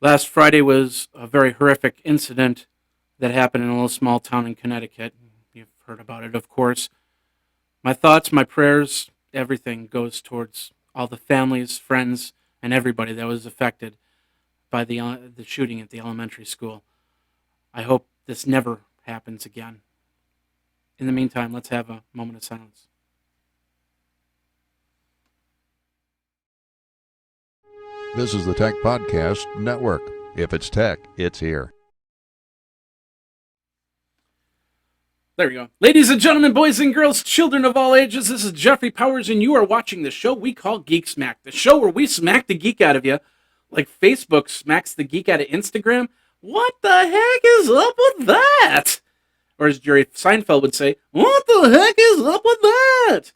Last Friday was a very horrific incident that happened in a little small town in Connecticut. You've heard about it, of course. My thoughts, my prayers, everything goes towards all the families, friends, and everybody that was affected by the shooting at the elementary school. I hope this never happens again. In the meantime, let's have a moment of silence. This is the Tech Podcast Network. If it's tech, it's here. There we go. Ladies and gentlemen, boys and girls, children of all ages, this is Jeffrey Powers, and you are watching the show we call Geek Smack, the show where we smack the geek out of you like Facebook smacks the geek out of Instagram. What the heck is up with that? Or as Jerry Seinfeld would say, what the heck is up with that?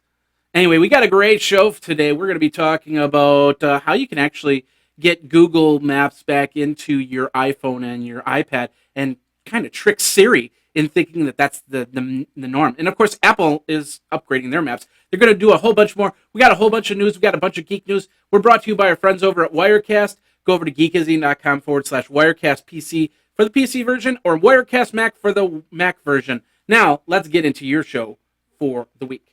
Anyway, we got a great show today. We're going to be talking about how you can actually get Google Maps back into your iPhone and your iPad and kind of trick Siri in thinking that that's the norm. And of course, Apple is upgrading their maps. They're going to do a whole bunch more. We got a whole bunch of news. We got a bunch of geek news. We're brought to you by our friends over at Wirecast. Go over to geekazine.com/Wirecast PC for the PC version or Wirecast Mac for the Mac version. Now, let's get into your show for the week.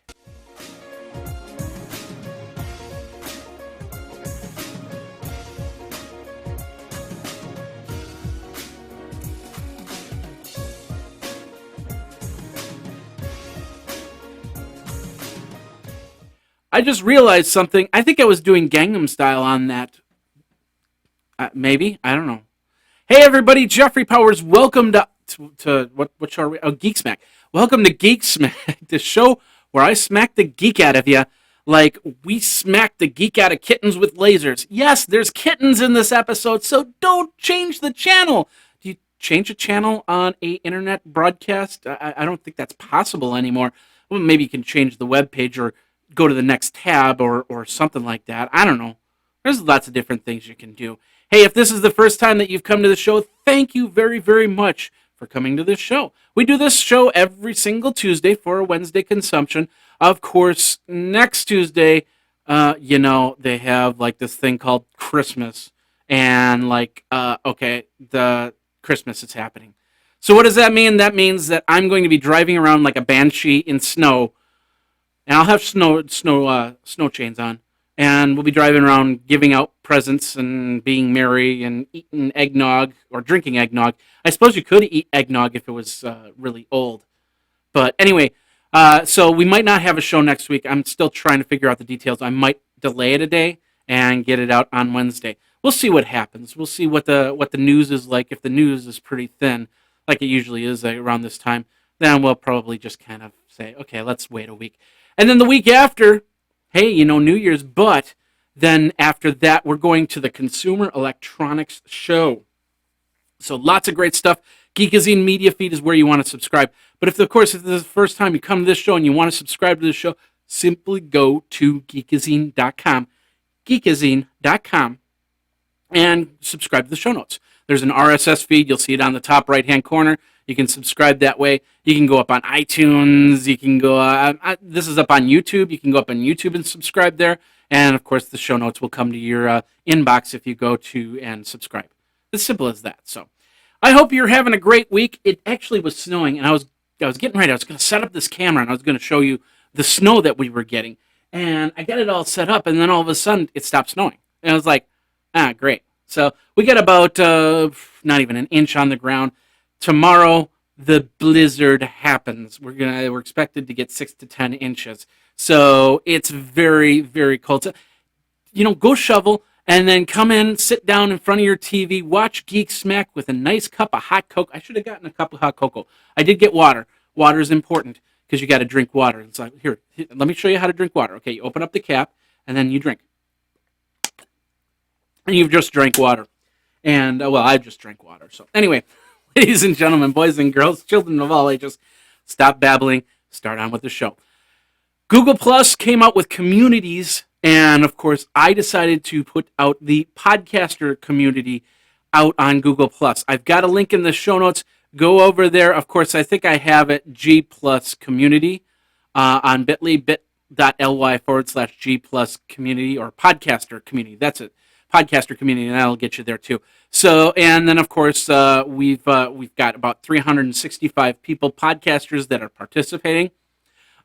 I just realized something. I think I was doing Gangnam Style on that. Maybe. I don't know. Hey, everybody. Jeffrey Powers. Welcome to what show are we? Oh, Geek Smack. Welcome to Geek Smack, the show where I smack the geek out of you like we smack the geek out of kittens with lasers. Yes, there's kittens in this episode, so don't change the channel. Do you change a channel on a internet broadcast? I don't think that's possible anymore. Well, maybe you can change the web page or go to the next tab or something like that. I don't know. There's lots of different things you can do. Hey, if this is the first time that you've come to the show, thank you very, very much for coming to this show. We do this show every single Tuesday for a Wednesday consumption. Of course, next Tuesday, they have like this thing called Christmas. And the Christmas is happening. So what does that mean? That means that I'm going to be driving around like a banshee in snow. And I'll have snow chains on, and we'll be driving around giving out presents and being merry and eating eggnog or drinking eggnog. I suppose you could eat eggnog if it was really old. But anyway, so we might not have a show next week. I'm still trying to figure out the details. I might delay it a day and get it out on Wednesday. We'll see what happens. We'll see what the news is like. If the news is pretty thin, like it usually is around this time, then we'll probably just kind of say, okay, let's wait a week. And then the week after, hey, New Year's, but then after that, we're going to the Consumer Electronics Show. So lots of great stuff. Geekazine media feed is where you want to subscribe. But if this is the first time you come to this show and you want to subscribe to this show, simply go to geekazine.com, and subscribe to the show notes. There's an RSS feed. You'll see it on the top right-hand corner. You can subscribe that way. You can go up on iTunes. You can go. This is up on YouTube. You can go up on YouTube and subscribe there. And of course, the show notes will come to your inbox if you go to and subscribe. As simple as that. So, I hope you're having a great week. It actually was snowing, and I was getting ready. I was going to set up this camera, and I was going to show you the snow that we were getting. And I got it all set up, and then all of a sudden, it stopped snowing. And I was like, great. So we got about not even an inch on the ground. Tomorrow, the blizzard happens. We're expected to get 6 to 10 inches. So it's very, very cold. So, go shovel and then come in, sit down in front of your TV, watch Geek Smack with a nice cup of hot cocoa. I should have gotten a cup of hot cocoa. I did get water. Water is important because you got to drink water. It's like, here, let me show you how to drink water. Okay, you open up the cap and then you drink. And you've just drank water. And, I just drank water. So anyway, ladies and gentlemen, boys and girls, children of all ages, stop babbling, start on with the show. Google Plus came out with communities, and of course, I decided to put out the podcaster community out on Google Plus. I've got a link in the show notes. Go over there. Of course, I think I have it G Plus community on bit.ly, bit.ly/G Plus community or podcaster community. That's it. podcaster community, and that'll get you there too. So, and then of course we've got about 365 people, podcasters, that are participating.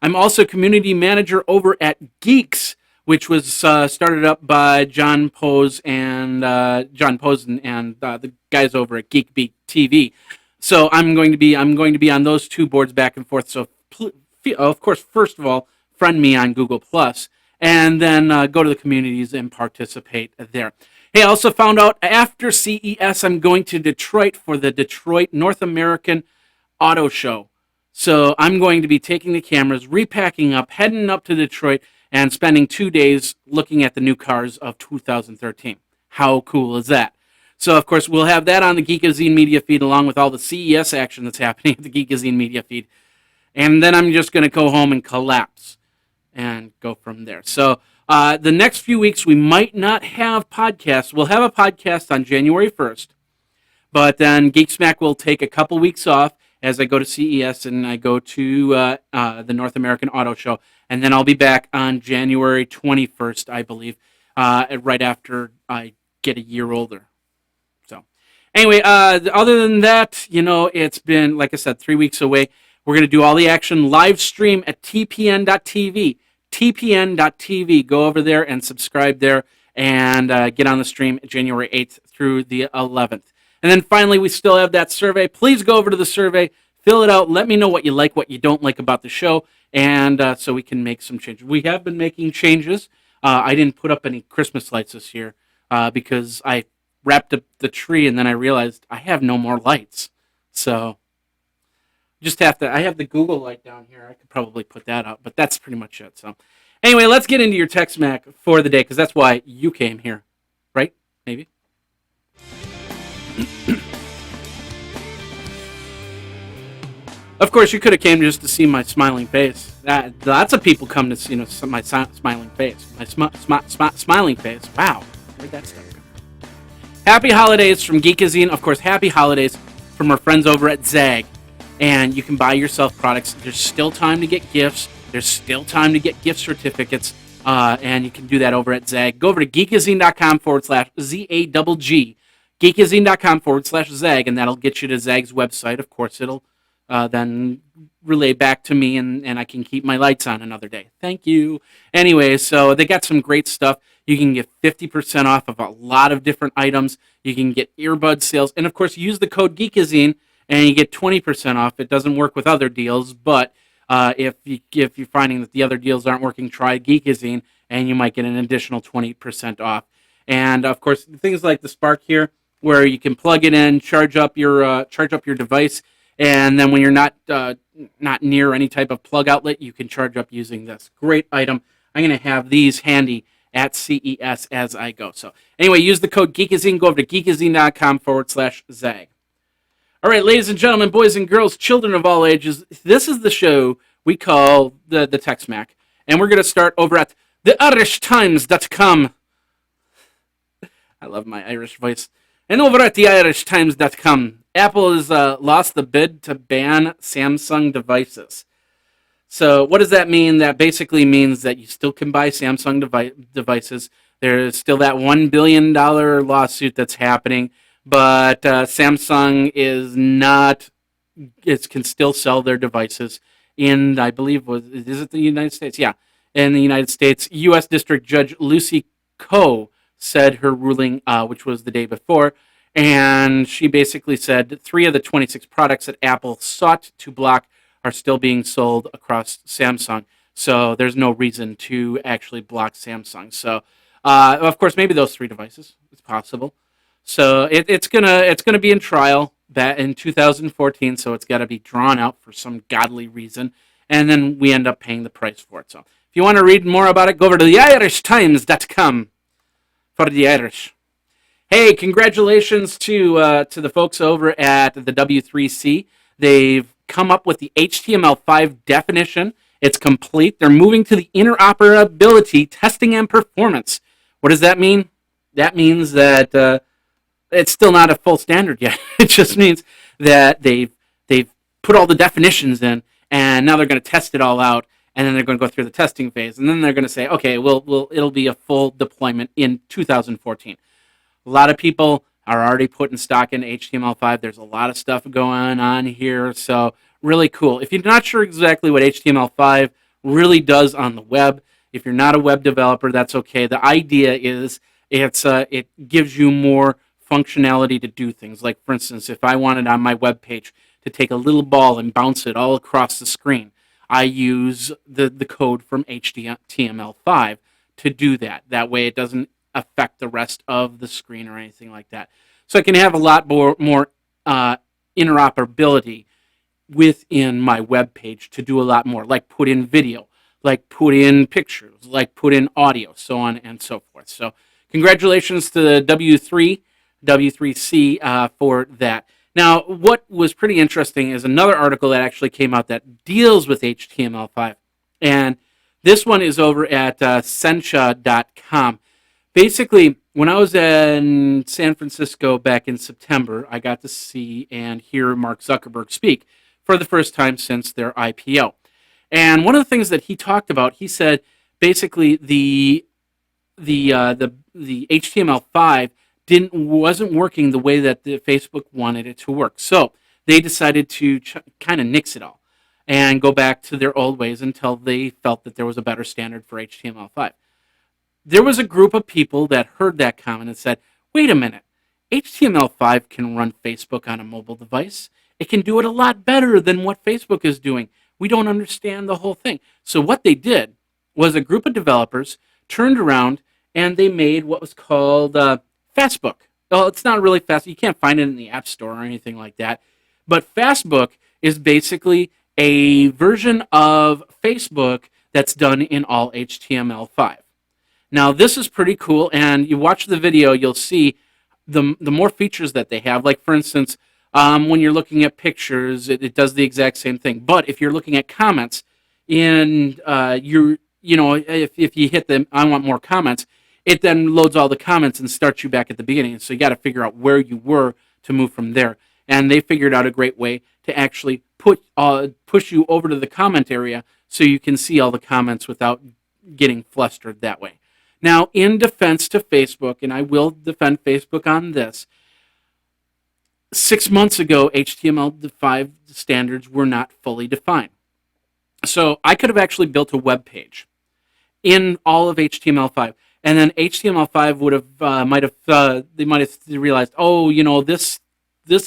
I'm also community manager over at Geeks, which was started up by John Pose and the guys over at Geek Beat TV. So I'm going to be on those two boards back and forth. So of course, first of all, friend me on Google Plus, and then go to the communities and participate there. Hey, I also found out after CES, I'm going to Detroit for the Detroit North American Auto Show. So I'm going to be taking the cameras, repacking up, heading up to Detroit, and spending 2 days looking at the new cars of 2013. How cool is that? So, of course, we'll have that on the Geekazine media feed along with all the CES action that's happening at the Geekazine media feed. And then I'm just going to go home and collapse and go from there. So the next few weeks, we might not have podcasts. We'll have a podcast on January 1st. But then Geek Smack will take a couple weeks off as I go to CES and I go to the North American Auto Show. And then I'll be back on January 21st, I believe, right after I get a year older. So anyway, other than that, it's been, like I said, 3 weeks away. We're going to do all the action live stream at tpn.tv. tpn.tv. Go over there and subscribe there and get on the stream January 8th through the 11th. And then finally, we still have that survey. Please go over to the survey, fill it out, let me know what you like, what you don't like about the show, and so we can make some changes. We have been making changes. I didn't put up any Christmas lights this year because I wrapped up the tree and then I realized I have no more lights. So I have the Google light down here. I could probably put that up, but that's pretty much it. So anyway, let's get into your Tech Smack for the day because that's why you came here, right? Maybe. Of course, you could have came just to see my smiling face. Lots of people come to see my smiling face. My smiling face. Wow, where'd that stuff go? Happy holidays from Geekazine. Of course, happy holidays from our friends over at Zag. And you can buy yourself products. There's still time to get gifts. There's still time to get gift certificates. And you can do that over at Zag. Go over to geekazine.com/ZAGG. Geekazine.com/Zag, and that'll get you to Zag's website. Of course, it'll then relay back to me, and I can keep my lights on another day. Thank you. Anyway, so they got some great stuff. You can get 50% off of a lot of different items. You can get earbud sales. And, of course, use the code Geekazine, and you get 20% off. It doesn't work with other deals, but if you're finding that the other deals aren't working, try Geekazine, and you might get an additional 20% off. And, of course, things like the Spark here, where you can plug it in, charge up your device, and then when you're not near any type of plug outlet, you can charge up using this. Great item. I'm going to have these handy at CES as I go. So anyway, use the code Geekazine. Go over to geekazine.com/Zag. All right, ladies and gentlemen, boys and girls, children of all ages, this is the show we call the Tech Smack. And we're going to start over at theirishtimes.com. I love my Irish voice. And over at theirishtimes.com, Apple has lost the bid to ban Samsung devices. So what does that mean? That basically means that you still can buy Samsung devices. There's still that $1 billion lawsuit that's happening, but Samsung is not. It can still sell their devices in, I believe, is it the United States? Yeah, in the United States. U.S. District Judge Lucy Koh said her ruling, which was the day before, and she basically said 3 of the 26 products that Apple sought to block are still being sold across Samsung. So there's no reason to actually block Samsung. So, of course, maybe those 3 devices. It's possible. So it's gonna be in trial in 2014. So it's got to be drawn out for some godly reason, and then we end up paying the price for it. So if you want to read more about it, go over to theirishtimes.com for the Irish. Hey, congratulations to the folks over at the W3C. They've come up with the HTML5 definition. It's complete. They're moving to the interoperability testing and performance. What does that mean? That means that it's still not a full standard yet. It just means that they've put all the definitions in, and now they're going to test it all out, and then they're going to go through the testing phase, and then they're going to say, okay, it'll be a full deployment in 2014. A lot of people are already putting stock in HTML5. There's a lot of stuff going on here, so really cool. If you're not sure exactly what HTML5 really does on the web, if you're not a web developer, that's okay. The idea is it gives you more functionality to do things. Like, for instance, if I wanted on my web page to take a little ball and bounce it all across the screen, I use the code from HTML5 to do that. That way it doesn't affect the rest of the screen or anything like that. So I can have a lot more interoperability within my web page to do a lot more, like put in video, like put in pictures, like put in audio, so on and so forth. So congratulations to the W3C for that. Now, what was pretty interesting is another article that actually came out that deals with HTML5. And this one is over at Sencha.com. Basically, when I was in San Francisco back in September, I got to see and hear Mark Zuckerberg speak for the first time since their IPO. And one of the things that he talked about, he said basically the HTML5 wasn't working the way that the Facebook wanted it to work. So they decided to kind of nix it all and go back to their old ways until they felt that there was a better standard for HTML5. There was a group of people that heard that comment and said, wait a minute, HTML5 can run Facebook on a mobile device. It can do it a lot better than what Facebook is doing. We don't understand the whole thing. So what they did was a group of developers turned around and they made what was called Fastbook. Well, it's not really fast. You can't find it in the App Store or anything like that. But Fastbook is basically a version of Facebook that's done in all HTML5. Now, this is pretty cool, and you watch the video, you'll see the more features that they have. Like, for instance, when you're looking at pictures, it does the exact same thing. But if you're looking at comments, and if you hit the I want more comments, it then loads all the comments and starts you back at the beginning. So you got to figure out where you were to move from there. And they figured out a great way to actually push you over to the comment area so you can see all the comments without getting flustered that way. Now, in defense to Facebook, and I will defend Facebook on this, 6 months ago, HTML5 standards were not fully defined. So I could have actually built a web page in all of HTML5, and then HTML5 would have they might have realized, this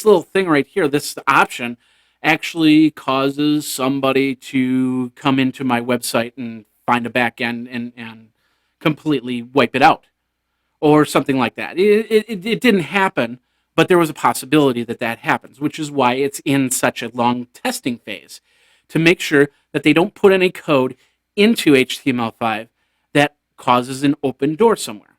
little thing right here, this option, actually causes somebody to come into my website and find a back end and completely wipe it out, or something like that. It didn't happen, but there was a possibility that happens, which is why it's in such a long testing phase, to make sure that they don't put any code into HTML5 that causes an open door somewhere.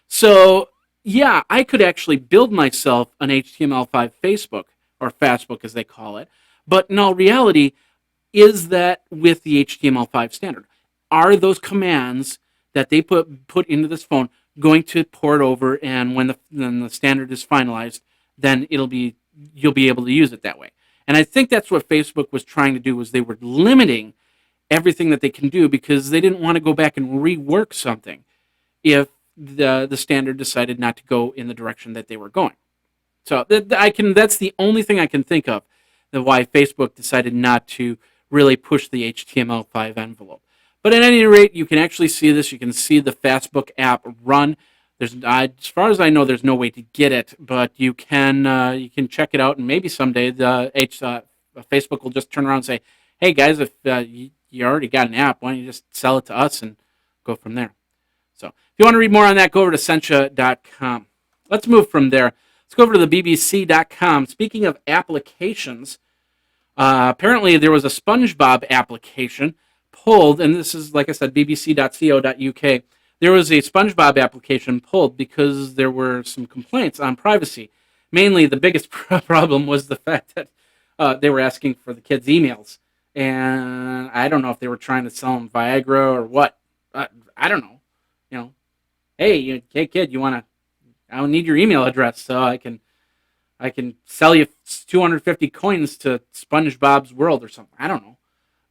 So, yeah, I could actually build myself an HTML5 Facebook, or Fastbook as they call it, but in all reality, is that with the HTML5 standard? Are those commands that they put into this phone going to port over, and when the standard is finalized, then you'll be able to use it that way? And I think that's what Facebook was trying to do, was they were limiting everything that they can do because they didn't want to go back and rework something if the standard decided not to go in the direction that they were going. So that's the only thing I can think of why Facebook decided not to really push the HTML5 envelope. But at any rate, you can actually see this. You can see the Fastbook app run. As far as I know, there's no way to get it, but you can check it out, and maybe someday Facebook will just turn around and say, "Hey guys, if you already got an app, why don't you just sell it to us and go from there?" So, if you want to read more on that, go over to Sencha.com. Let's move from there. Let's go over to the BBC.com. Speaking of applications, apparently there was a SpongeBob application pulled, and this is, like I said, bbc.co.uk. There was a SpongeBob application pulled because there were some complaints on privacy. Mainly, the biggest problem was the fact that they were asking for the kids' emails. And I don't know if they were trying to sell them Viagra or what. I don't know. Hey kid, I don't need your email address so I can sell you 250 coins to SpongeBob's World or something. I don't know.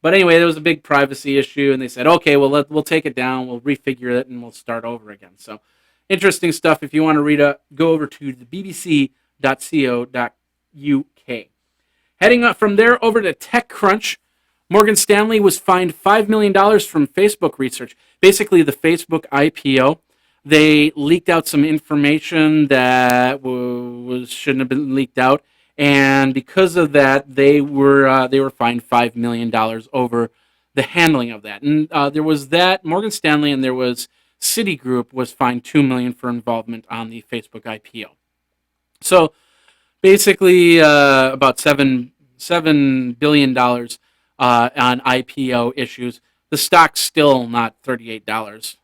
But anyway, there was a big privacy issue, and they said, okay, well, we'll take it down, we'll refigure it, and we'll start over again. So interesting stuff. If you want to read it, go over to the bbc.co.uk. Heading up from there over to TechCrunch, Morgan Stanley was fined $5 million from Facebook research. Basically, the Facebook IPO, they leaked out some information that shouldn't have been leaked out, and because of that, they were fined $5 million over the handling of that. And there was that Morgan Stanley, and there was Citigroup was fined $2 million for involvement on the Facebook IPO. So basically, about $7 billion on IPO issues. The stock's still not $38.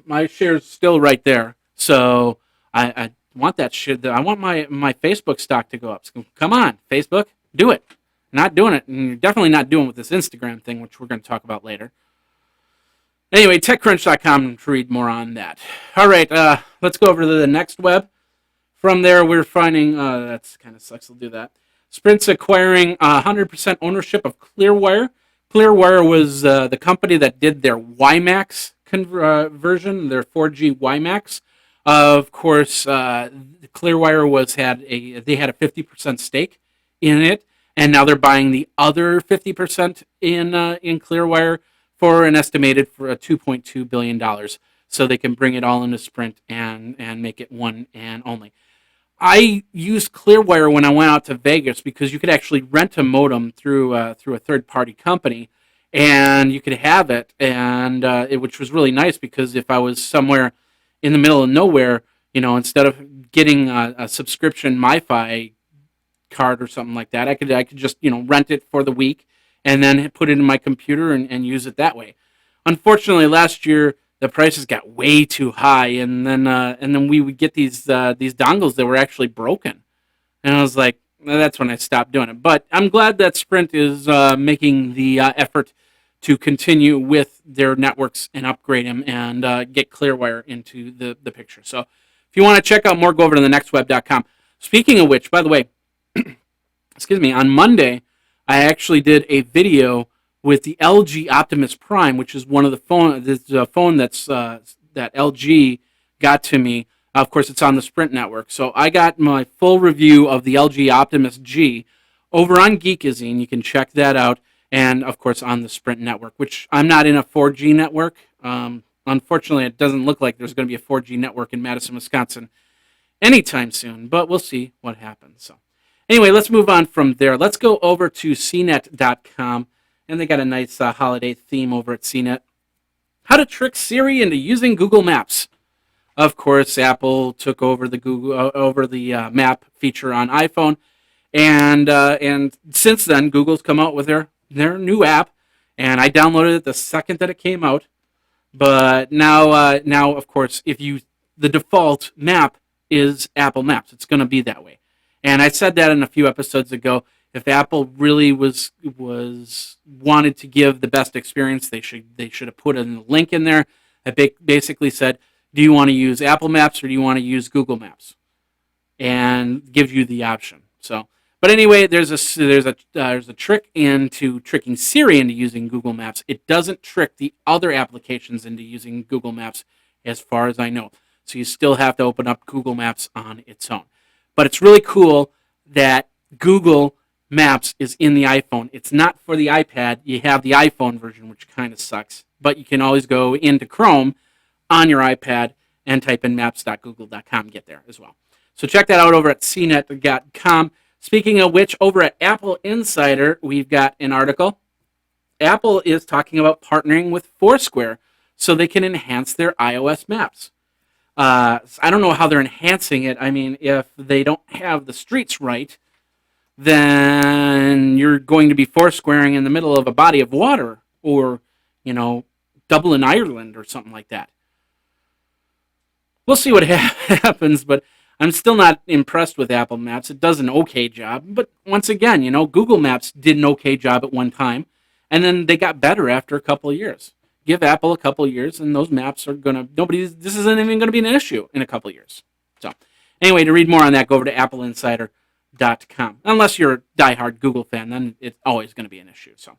My share's still right there. So I want that shit. I want my Facebook stock to go up. So come on, Facebook, do it. Not doing it. And you're definitely not doing it with this Instagram thing, which we're going to talk about later. Anyway, TechCrunch.com to read more on that. All right, let's go over to the next web. From there, we're finding, that's kind of sucks, I'll do that. Sprint's acquiring 100% ownership of Clearwire. Clearwire was the company that did their WiMAX conversion, their 4G WiMAX. Of course, Clearwire they had a 50% stake in it, and now they're buying the other 50% in Clearwire for an estimated for $2.2 billion, so they can bring it all into Sprint and make it one and only. I used Clearwire when I went out to Vegas because you could actually rent a modem through a third-party company, and you could have it, and which was really nice because if I was somewhere in the middle of nowhere, instead of getting a subscription MiFi card or something like that, I could just rent it for the week and then put it in my computer and use it that way. Unfortunately, last year the prices got way too high, and then we would get these dongles that were actually broken, and I was like, that's when I stopped doing it. But I'm glad that Sprint is making the effort to continue with their networks and upgrade them and get Clearwire into the picture. So if you want to check out more, go over to thenextweb.com. Speaking of which, by the way, excuse me, on Monday I actually did a video with the LG Optimus Prime, which is one of the phone that's that LG got to me. Of course, it's on the Sprint network. So I got my full review of the LG Optimus G over on Geekazine. You can check that out. And, of course, on the Sprint network, which I'm not in a 4G network. Unfortunately, it doesn't look like there's going to be a 4G network in Madison, Wisconsin anytime soon. But we'll see what happens. So anyway, let's move on from there. Let's go over to cnet.com. And they got a nice holiday theme over at CNET. How to trick Siri into using Google Maps. Of course, Apple took over the map feature on iPhone, and since then, Google's come out with their new app, and I downloaded it the second that it came out. But now of course, the default map is Apple Maps. It's going to be that way, and I said that in a few episodes ago. If Apple really was wanted to give the best experience, they should have put a link in there that basically said, do you want to use Apple Maps or do you want to use Google Maps, and give you the option. So, but anyway, there's a trick into tricking Siri into using Google Maps. It doesn't trick the other applications into using Google Maps, as far as I know. So you still have to open up Google Maps on its own. But it's really cool that Google Maps is in the iPhone. It's not for the iPad. You have the iPhone version, which kind of sucks. But you can always go into Chrome on your iPad and type in maps.google.com and get there as well. So check that out over at cnet.com. Speaking of which, over at Apple Insider, we've got an article. Apple is talking about partnering with Foursquare so they can enhance their iOS maps. I don't know how they're enhancing it. I mean, if they don't have the streets right, then you're going to be Foursquaring in the middle of a body of water, or, Dublin, Ireland, or something like that. We'll see what happens, but I'm still not impressed with Apple Maps. It does an okay job, but once again, Google Maps did an okay job at one time, and then they got better after a couple of years. Give Apple a couple of years, and those maps are this isn't even going to be an issue in a couple of years. So, anyway, to read more on that, go over to appleinsider.com. Unless you're a diehard Google fan, then it's always going to be an issue. So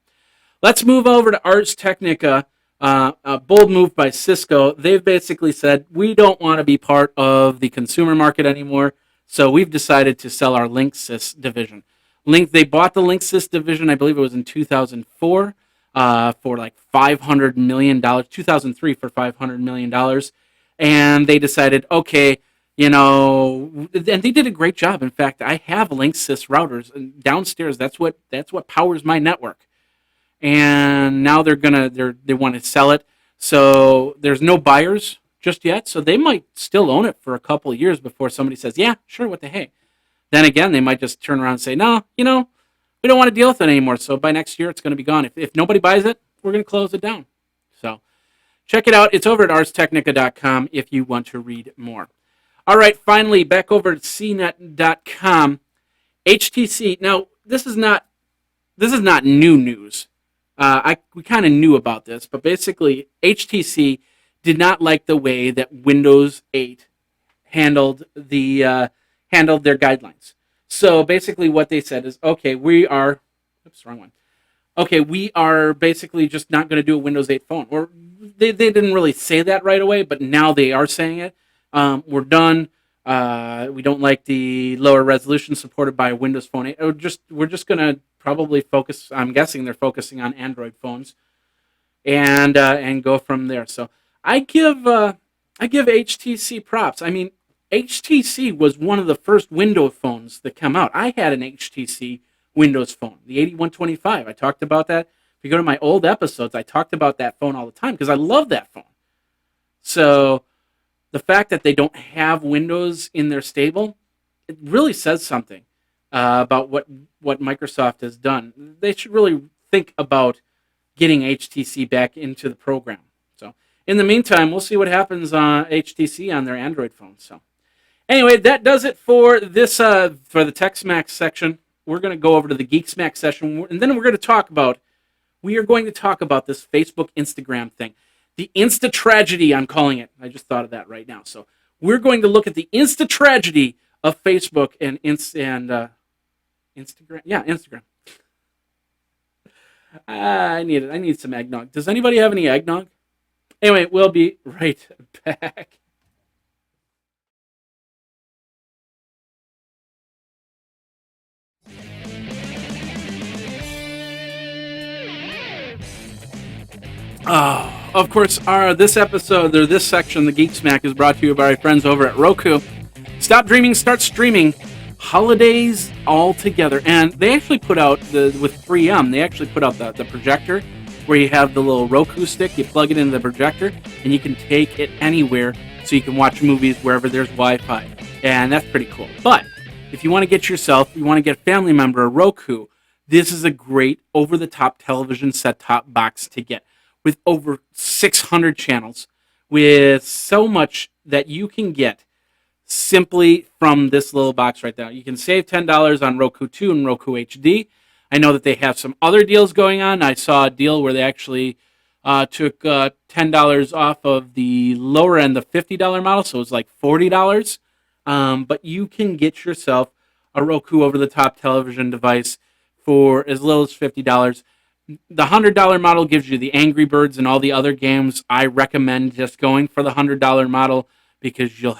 let's move over to Ars Technica. bold move by Cisco. They've basically said, we don't want to be part of the consumer market anymore, so we've decided to sell our Linksys division. They bought the Linksys division, I believe it was in 2004, for like $500 million, 2003 for $500 million. And they decided, okay, and they did a great job. In fact, I have Linksys routers downstairs. That's what powers my network. And now they want to sell it. So there's no buyers just yet. So they might still own it for a couple of years before somebody says, yeah, sure, what the hey. Then again, they might just turn around and say, no, we don't want to deal with it anymore. So by next year, it's going to be gone. If nobody buys it, we're going to close it down. So check it out. It's over at arstechnica.com if you want to read more. All right, finally, back over at cnet.com. HTC. Now, this is not new news. We kind of knew about this, but basically, HTC did not like the way that Windows 8 handled their guidelines. So basically, what they said is, okay, we are basically just not going to do a Windows 8 phone. Or they didn't really say that right away, but now they are saying it. We're done. We don't like the lower resolution supported by Windows Phone 8. We're just going to probably focus. I'm guessing they're focusing on Android phones, and go from there. So I give HTC props. I mean, HTC was one of the first Windows phones that come out. I had an HTC Windows phone, the 8125. I talked about that. If you go to my old episodes, I talked about that phone all the time because I love that phone. So the fact that they don't have Windows in their stable, it really says something about what Microsoft has done. They should really think about getting HTC back into the program. So in the meantime, we'll see what happens on HTC on their Android phones. So anyway, that does it for this for the Tech Smack section. We're going to go over to the Geek Smack session, and then we're going to talk about this Facebook Instagram thing. The Insta tragedy, I'm calling it. I just thought of that right now. So we're going to look at the Insta tragedy of Facebook and Instagram. Yeah, Instagram. I need some eggnog. Does anybody have any eggnog? Anyway, we'll be right back. Oh, of course, this episode, or this section, the Geek Smack, is brought to you by our friends over at Roku. Stop dreaming, start streaming. Holidays all together. And they actually put out, with 3M, they actually put out the projector where you have the little Roku stick, you plug it into the projector, and you can take it anywhere so you can watch movies wherever there's Wi-Fi. And that's pretty cool. But if you want to get a family member a Roku, this is a great over-the-top television set-top box to get, with over 600 channels, with so much that you can get simply from this little box right there. You can save $10 on Roku 2 and Roku HD. I know that they have some other deals going on. I saw a deal where they actually took $10 off of the lower end, the $50 model, so it's like $40. But you can get yourself a Roku over-the-top television device for as little as $50. The $100 model gives you the Angry Birds and all the other games. I recommend just going for the $100 model because you'll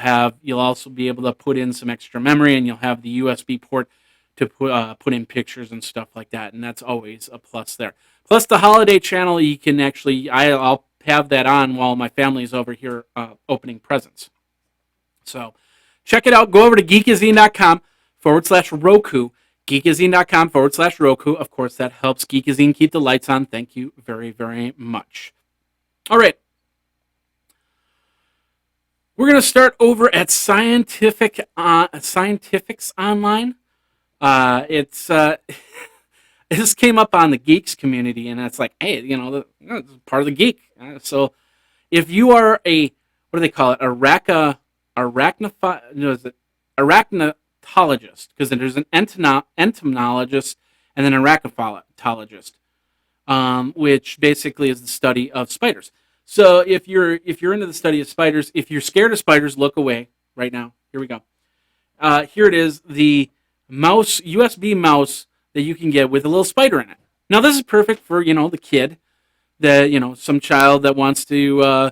also be able to put in some extra memory, and you'll have the USB port to put in pictures and stuff like that, and that's always a plus there. Plus the holiday channel, you can actually I'll have that on while my family's over here opening presents. So check it out. Go over to geekazine.com/Roku. geekazine.com/Roku. Of course, that helps Geekazine keep the lights on. Thank you very, very much. All right. We're going to start over at Scientifics Online. This came up on the Geeks community, and it's like, hey, it's part of the Geek. So if you are a, what do they call it, arachnotologist, because there's an entomologist and then an arachnophologist, which basically is the study of spiders. So if you're into the study of spiders, if you're scared of spiders, look away right now. Here we go. Here it is, the USB mouse that you can get with a little spider in it. Now this is perfect for the kid that some child that wants to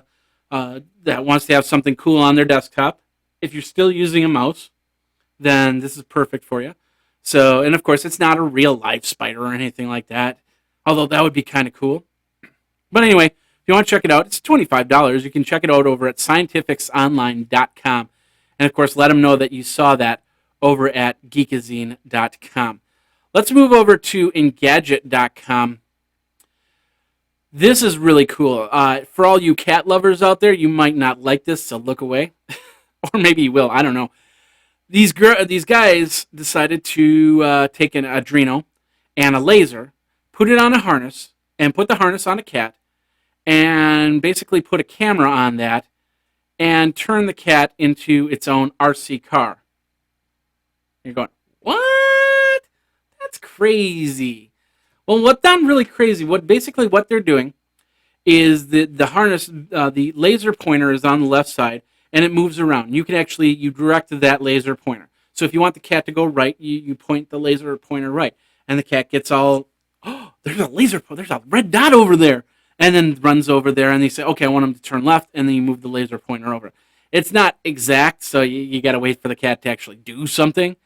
have something cool on their desktop. If you're still using a mouse, then this is perfect for you. So, and of course, it's not a real live spider or anything like that, although that would be kind of cool. But anyway, if you want to check it out, it's $25. You can check it out over at scientificsonline.com. And of course, let them know that you saw that over at geekazine.com. Let's move over to engadget.com. This is really cool. For all you cat lovers out there, you might not like this, so look away. Or maybe you will, I don't know. These guys decided to take an Adreno and a laser, put it on a harness, and put the harness on a cat, and basically put a camera on that, and turn the cat into its own RC car. You're going, what? That's crazy. Well, what's not really crazy, what they're doing is the harness, the laser pointer is on the left side, and it moves around. You direct that laser pointer. So if you want the cat to go right, you point the laser pointer right, and the cat gets all, oh, there's a red dot over there, and then runs over there, and they say, okay, I want him to turn left, and then you move the laser pointer over. It's not exact, so you got to wait for the cat to actually do something.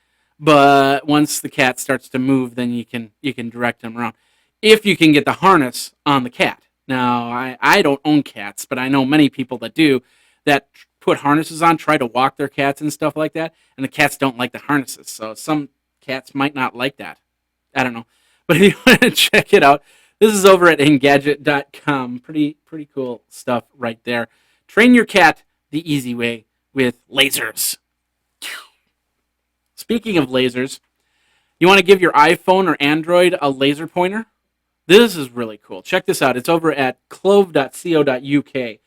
But once the cat starts to move, then you can direct him around. If you can get the harness on the cat. Now, I don't own cats, but I know many people that do, that put harnesses on, try to walk their cats and stuff like that, and the cats don't like the harnesses. So some cats might not like that. I don't know. But if you want to check it out, this is over at engadget.com. Pretty cool stuff right there. Train your cat the easy way with lasers. Speaking of lasers, you want to give your iPhone or Android a laser pointer? This is really cool. Check this out. It's over at clove.co.uk.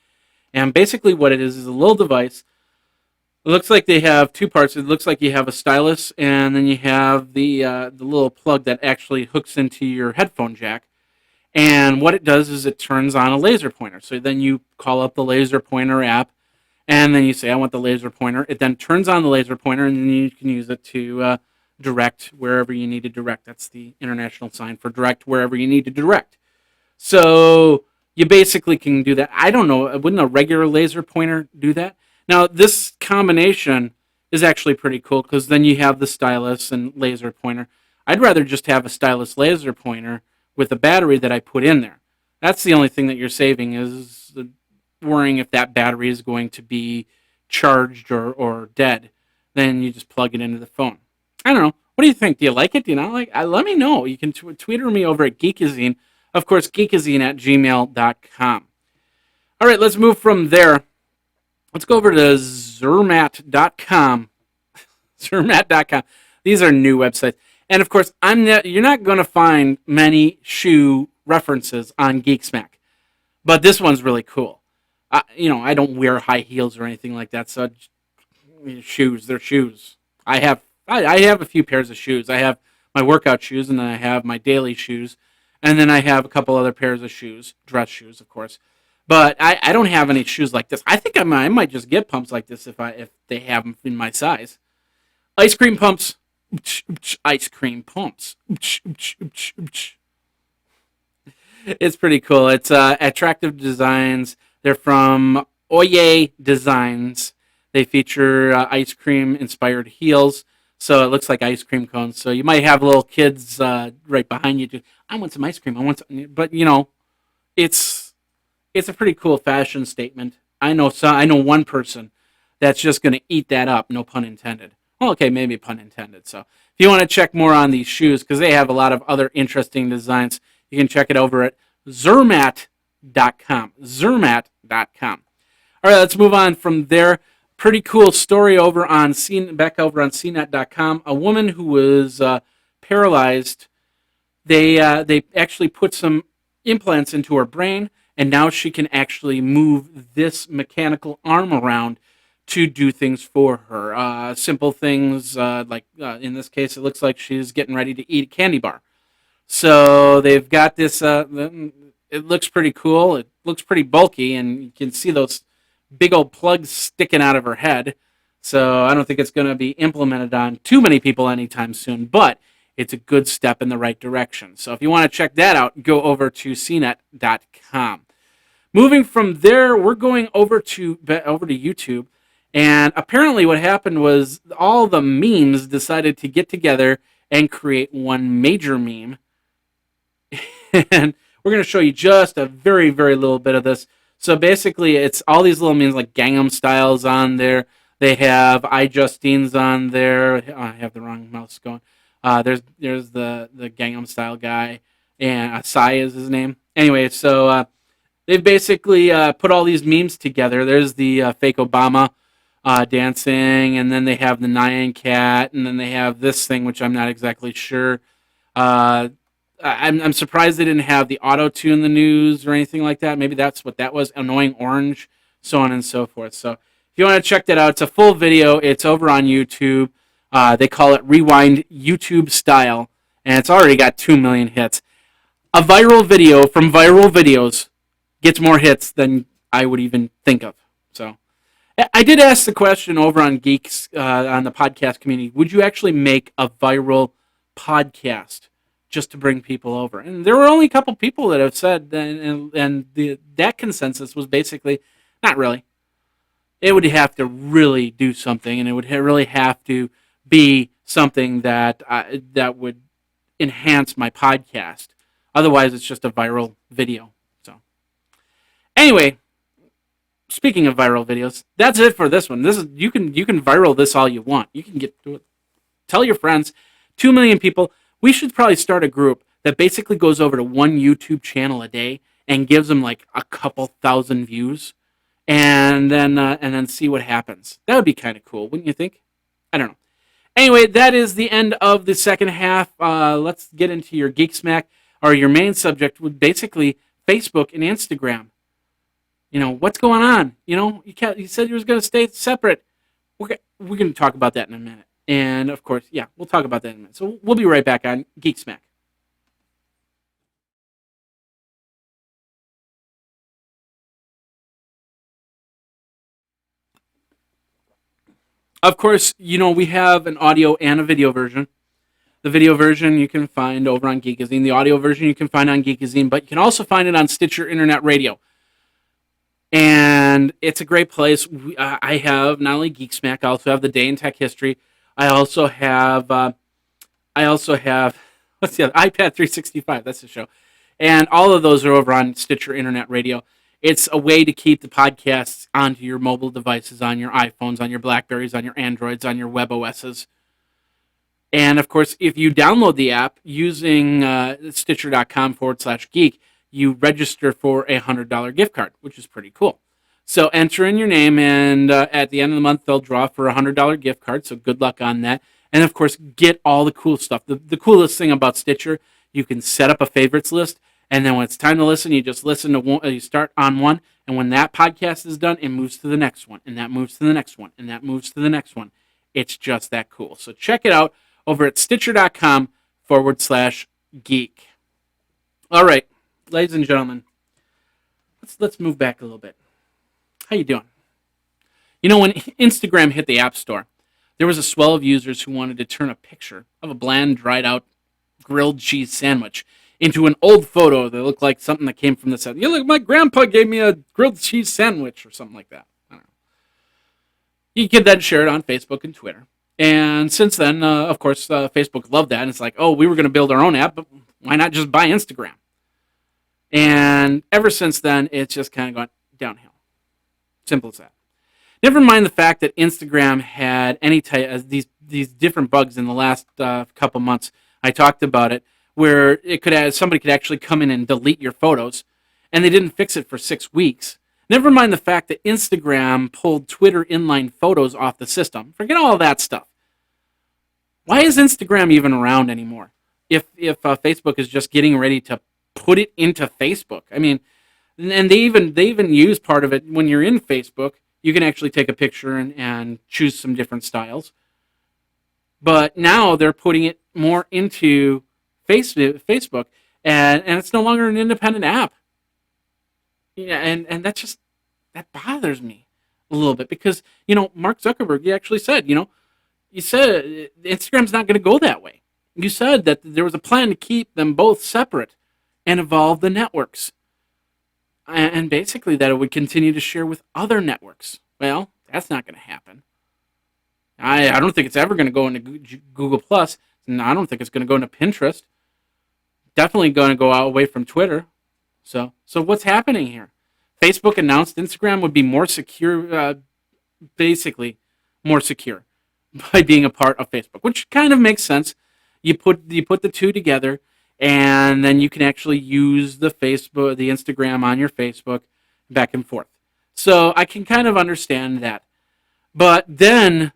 And basically what it is a little device. It looks like they have two parts. It looks like you have a stylus, and then you have the little plug that actually hooks into your headphone jack. And what it does is it turns on a laser pointer. So then you call up the laser pointer app, and then you say, I want the laser pointer. It then turns on the laser pointer, and then you can use it to direct wherever you need to direct. That's the international sign for direct wherever you need to direct. So you basically can do that. I don't know, wouldn't a regular laser pointer do that? Now, this combination is actually pretty cool because then you have the stylus and laser pointer. I'd rather just have a stylus laser pointer with a battery that I put in there. That's the only thing that you're saving is worrying if that battery is going to be charged or dead. Then you just plug it into the phone. I don't know. What do you think? Do you like it? Do you not like it? Let me know. You can tweet me over at Geekazine. Of course, geekazine@gmail.com. All right, let's move from there. Let's go over to Zermatt.com. Zermatt.com. These are new websites. And of course, you're not going to find many shoe references on Geeksmack. But this one's really cool. I don't wear high heels or anything like that, so shoes, they're shoes. I have a few pairs of shoes. I have my workout shoes, and then I have my daily shoes, and then I have a couple other pairs of shoes, dress shoes, of course. But I don't have any shoes like this. I think I might just get pumps like this if they have them in my size. Ice cream pumps. Ice cream pumps. It's pretty cool. It's attractive designs. They're from Oye Designs. They feature ice cream inspired heels. So it looks like ice cream cones. So you might have little kids right behind you. I want some ice cream. But it's a pretty cool fashion statement. I know one person that's just going to eat that up. No pun intended. Well, okay, maybe pun intended. So if you want to check more on these shoes, because they have a lot of other interesting designs, you can check it over at Zermatt.com. Zermatt.com. All right, let's move on from there. Pretty cool story back over on CNET.com. A woman who was paralyzed, they actually put some implants into her brain, and now she can actually move this mechanical arm around to do things for her. Simple things like in this case, it looks like she's getting ready to eat a candy bar. So they've got this. It looks pretty cool. It looks pretty bulky, and you can see those big old plugs sticking out of her head. So I don't think it's going to be implemented on too many people anytime soon. But it's a good step in the right direction. So if you want to check that out, go over to cnet.com. Moving from there, we're going over to YouTube, and apparently what happened was all the memes decided to get together and create one major meme. And we're going to show you just a very, very little bit of this. So basically, it's all these little memes like Gangnam Style's on there. They have iJustine's on there. Oh, I have the wrong mouse going. There's the Gangnam Style guy, and Asai is his name. Anyway, so they've basically put all these memes together. There's the fake Obama dancing, and then they have the Nyan cat, and then they have this thing, which I'm not exactly sure. I'm surprised they didn't have the auto tune the news or anything like that. Maybe that's what that was. Annoying orange, so on and so forth. So if you want to check that out, it's a full video. It's over on YouTube. They call it Rewind YouTube Style, and it's already got 2 million hits. A viral video from viral videos gets more hits than I would even think of. So I did ask the question over on Geeks on the podcast community, would you actually make a viral podcast just to bring people over? And there were only a couple people that have said, and that consensus was basically, not really. It would have to really do something, and it would really have to be something that that would enhance my podcast. Otherwise, it's just a viral video. So, anyway, speaking of viral videos, that's it for this one. This is you can viral this all you want. You can tell your friends. 2 million people. We should probably start a group that basically goes over to one YouTube channel a day and gives them like a couple thousand views, and then see what happens. That would be kind of cool, wouldn't you think? I don't know. Anyway, that is the end of the second half. Let's get into your Geek Smack, or your main subject would basically Facebook and Instagram. You know, what's going on? You know, you said you was going to stay separate. We're going to talk about that in a minute. And, of course, yeah, we'll talk about that in a minute. So we'll be right back on Geek Smack. Of course, you know, we have an audio and a video version. The video version you can find over on Geekazine. The audio version you can find on Geekazine, but you can also find it on Stitcher Internet Radio. And it's a great place. I have not only Geek Smack, I also have the Day in Tech History. I also have what's the other? iPad 365. That's the show, and all of those are over on Stitcher Internet Radio. It's a way to keep the podcasts onto your mobile devices, on your iPhones, on your Blackberries, on your Androids, on your web OSs. And of course, if you download the app using Stitcher.com/geek, you register for a $100 gift card, which is pretty cool. So enter in your name, and at the end of the month, they'll draw for a $100 gift card. So good luck on that. And of course, get all the cool stuff. The coolest thing about Stitcher, you can set up a favorites list, and then when it's time to listen, you just listen to one. You start on one, and when that podcast is done, it moves to the next one, and that moves to the next one, and that moves to the next one. It's just that cool. So check it out over at Stitcher.com/geek. All right, ladies and gentlemen, let's move back a little bit. How you doing? You know, when Instagram hit the App Store, there was a swell of users who wanted to turn a picture of a bland, dried-out grilled cheese sandwich into an old photo that looked like something that came from the set. You look, my grandpa gave me a grilled cheese sandwich or something like that. I don't know. You could then share it on Facebook and Twitter. And since then, of course, Facebook loved that. And it's like, oh, we were going to build our own app, but why not just buy Instagram? And ever since then, it's just kind of gone downhill. Simple as that. Never mind the fact that Instagram had any type of these different bugs in the last couple months. I talked about it, where somebody could actually come in and delete your photos, and they didn't fix it for 6 weeks. Never mind the fact that Instagram pulled Twitter inline photos off the system. Forget all that stuff. Why is Instagram even around anymore? If Facebook is just getting ready to put it into Facebook, I mean. And they even use part of it when you're in Facebook. You can actually take a picture and choose some different styles. But now they're putting it more into Facebook, and it's no longer an independent app. Yeah, and that bothers me a little bit, because, you know, Mark Zuckerberg, he actually said, you know, he said Instagram's not going to go that way. You said that there was a plan to keep them both separate and evolve the networks. And basically that it would continue to share with other networks. Well, that's not going to happen. I don't think it's ever going to go into Google Plus. And I don't think it's going to go into Pinterest. Definitely going to go away from Twitter. So what's happening here? Facebook announced Instagram would be more secure, basically more secure by being a part of Facebook, which kind of makes sense. You put the two together, and then you can actually use the Instagram on your Facebook back and forth. So I can kind of understand that. But then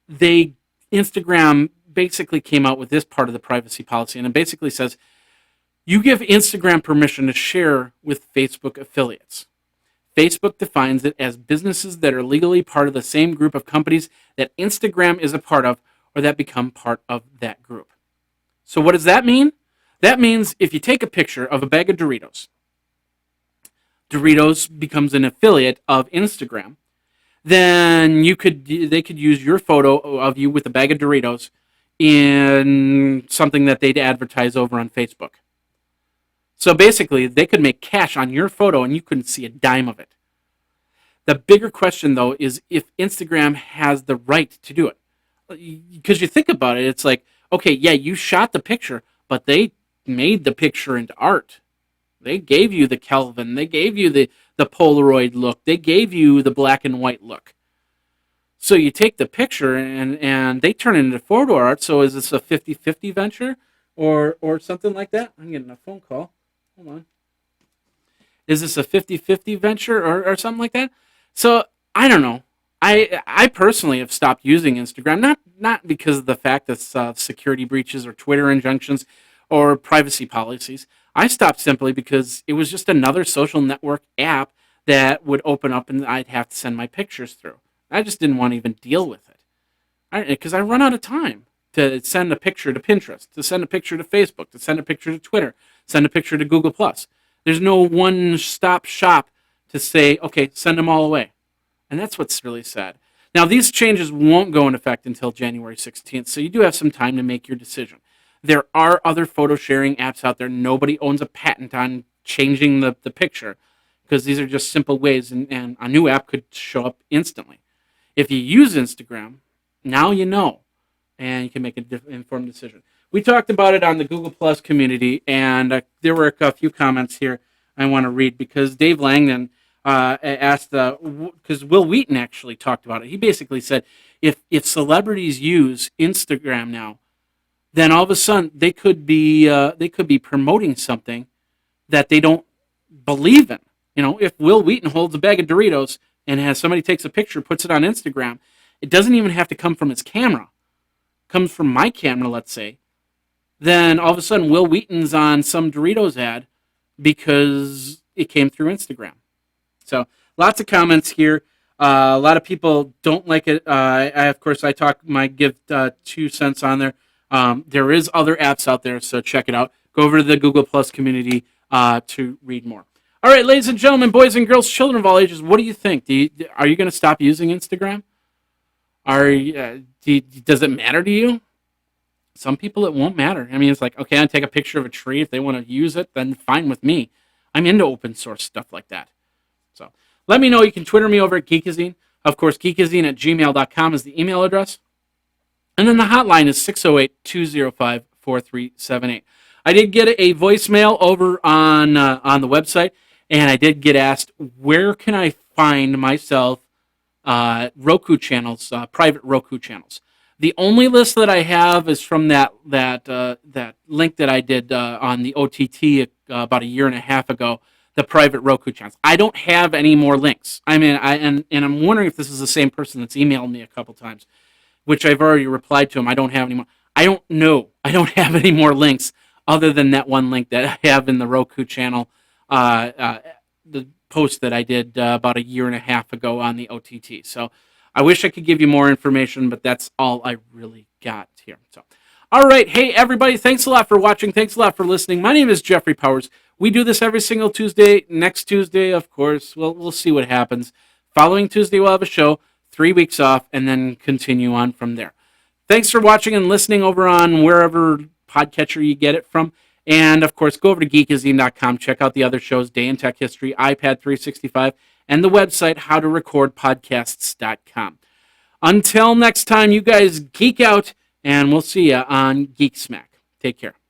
Instagram basically came out with this part of the privacy policy, and it basically says you give Instagram permission to share with Facebook affiliates. Facebook defines it as businesses that are legally part of the same group of companies that Instagram is a part of or that become part of that group. So what does that mean? That means if you take a picture of a bag of Doritos, Doritos becomes an affiliate of Instagram, then they could use your photo of you with a bag of Doritos in something that they'd advertise over on Facebook. So basically, they could make cash on your photo and you couldn't see a dime of it. The bigger question, though, is if Instagram has the right to do it. Because you think about it, it's like, okay, yeah, you shot the picture, but they made the picture into art. They gave you the Kelvin. They gave you the Polaroid look. They gave you the black and white look. So you take the picture and they turn it into photo art. So is this a 50-50 venture or something like that? I'm getting a phone call. Hold on. Is this a 50-50 venture or something like that? So I don't know. I personally have stopped using Instagram, not because of the fact that security breaches or Twitter injunctions or privacy policies. I stopped simply because it was just another social network app that would open up and I'd have to send my pictures through. I just didn't want to even deal with it because I run out of time to send a picture to Pinterest, to send a picture to Facebook, to send a picture to Twitter, send a picture to Google+. There's no one-stop shop to say, okay, send them all away. And that's what's really sad. Now, these changes won't go into effect until January 16th, so you do have some time to make your decision. There are other photo sharing apps out there. Nobody owns a patent on changing the picture because these are just simple ways, and a new app could show up instantly. If you use Instagram, now you know, and you can make an informed decision. We talked about it on the Google Plus community, and there were a few comments here I want to read because Dave Langdon asked, because Will Wheaton actually talked about it. He basically said, if celebrities use Instagram now, then all of a sudden they could be promoting something that they don't believe in. You know, if Will Wheaton holds a bag of Doritos and has somebody takes a picture, puts it on Instagram, it doesn't even have to come from his camera. It comes from my camera, let's say. Then all of a sudden Will Wheaton's on some Doritos ad because it came through Instagram. So lots of comments here. A lot of people don't like it. Of course, I give 2 cents on there. There is other apps out there, so check it out. Go over to the Google Plus community to read more. All right, ladies and gentlemen, boys and girls, children of all ages, what do you think? Are you going to stop using Instagram? Does it matter to you? Some people it won't matter. I mean, it's like, okay, I take a picture of a tree. If they want to use it, then fine with me. I'm into open source stuff like that. So let me know. You can Twitter me over at Geekazine. Of course, geekazine@gmail.com is the email address. And then the hotline is 608-205-4378. I did get a voicemail over on the website, and I did get asked, where can I find myself Roku channels, private Roku channels? The only list that I have is from that link that I did on the OTT about a year and a half ago, the private Roku channels. I don't have any more links. I mean, and I'm wondering if this is the same person that's emailed me a couple times, which I've already replied to him. I don't have any more. I don't know. I don't have any more links other than that one link that I have in the Roku channel, the post that I did about a year and a half ago on the OTT. So I wish I could give you more information, but that's all I really got here. So, all right. Hey, everybody. Thanks a lot for watching. Thanks a lot for listening. My name is Jeffrey Powers. We do this every single Tuesday. Next Tuesday, of course, we'll see what happens. Following Tuesday, we'll have a show. 3 weeks off, and then continue on from there. Thanks for watching and listening over on wherever podcatcher you get it from. And, of course, go over to geekazine.com. Check out the other shows, Day in Tech History, iPad 365, and the website, howtorecordpodcasts.com. Until next time, you guys geek out, and we'll see you on Geek Smack. Take care.